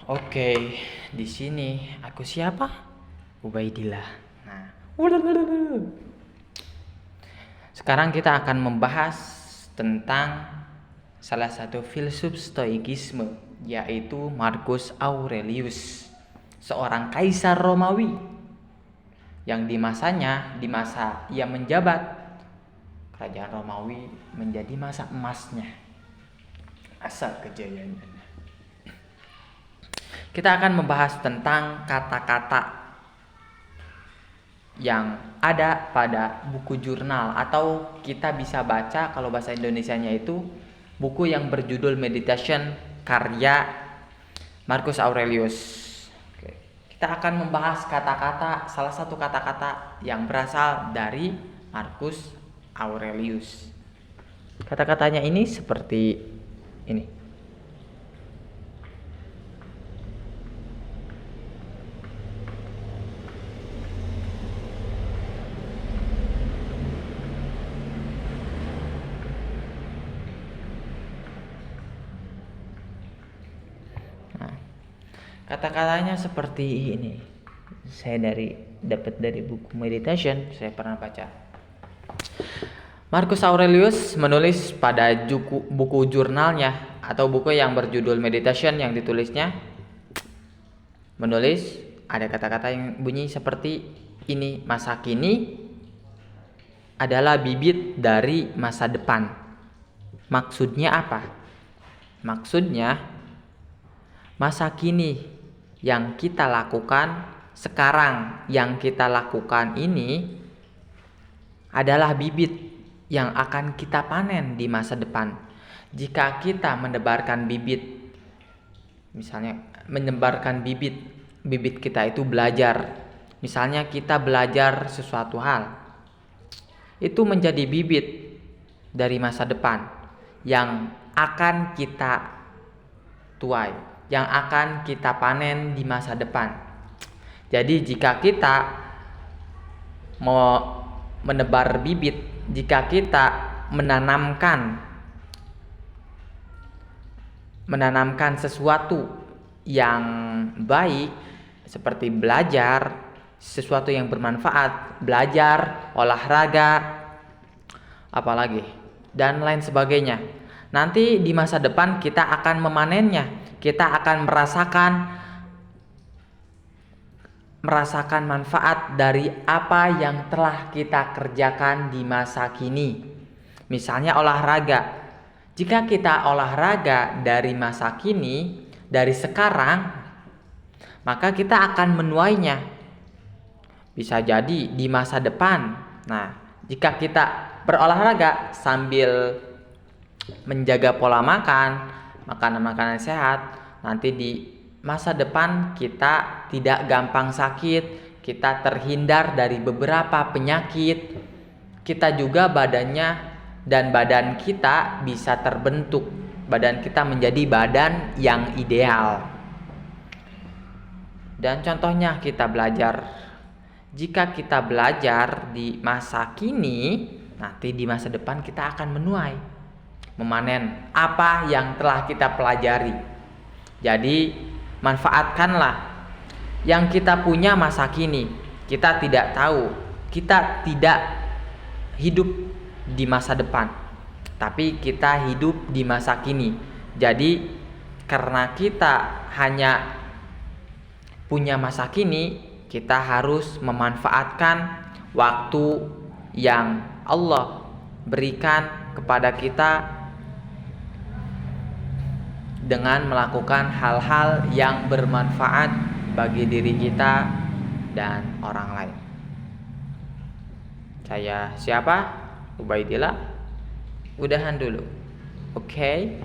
Oke, di sini aku siapa? Ubaidillah. Nah, sekarang kita akan membahas tentang salah satu filsuf Stoikisme, yaitu Marcus Aurelius, seorang kaisar Romawi yang di masa ia menjabat, kerajaan Romawi menjadi masa emasnya, masa kejayaannya. Kita akan membahas tentang kata-kata yang ada pada buku jurnal, atau kita bisa baca kalau bahasa Indonesianya itu buku yang berjudul Meditation karya Marcus Aurelius. Oke. Kita akan membahas kata-kata, salah satu kata-kata yang berasal dari Marcus Aurelius. Kata-katanya ini seperti ini. Kata-katanya seperti ini. Saya dapat dari buku Meditation, saya pernah baca. Marcus Aurelius menulis pada buku jurnalnya atau buku yang berjudul Meditation yang ditulisnya, menulis ada kata-kata yang bunyi seperti ini: masa kini adalah bibit dari masa depan. Maksudnya apa? Maksudnya masa kini yang kita lakukan sekarang, yang kita lakukan ini adalah bibit yang akan kita panen di masa depan. Jika kita menebarkan bibit, misalnya menebarkan bibit kita itu belajar. Misalnya kita belajar sesuatu hal, itu menjadi bibit dari masa depan yang akan kita tuai, yang akan kita panen di masa depan. Jadi jika kita mau menebar bibit, jika kita menanamkan sesuatu yang baik seperti belajar, sesuatu yang bermanfaat, belajar, olahraga, apalagi dan lain sebagainya. Nanti di masa depan kita akan memanennya. Kita akan merasakan manfaat dari apa yang telah kita kerjakan di masa kini. Misalnya olahraga. Jika kita olahraga dari masa kini, dari sekarang, maka kita akan menuainya. Bisa jadi di masa depan. Nah, jika kita berolahraga sambil menjaga pola makan, makanan sehat, nanti di masa depan kita tidak gampang sakit, kita terhindar dari beberapa penyakit, kita juga badan kita bisa terbentuk, badan kita menjadi badan yang ideal. Dan contohnya kita belajar, jika kita belajar di masa kini, nanti di masa depan kita akan menuai, memanen apa yang telah kita pelajari. Jadi manfaatkanlah yang kita punya masa kini. Kita tidak tahu, kita tidak hidup di masa depan, tapi kita hidup di masa kini. Jadi karena kita hanya punya masa kini, kita harus memanfaatkan waktu yang Allah berikan kepada kita dengan melakukan hal-hal yang bermanfaat bagi diri kita dan orang lain. Saya siapa? Ubaidillah. Udahan dulu. Oke.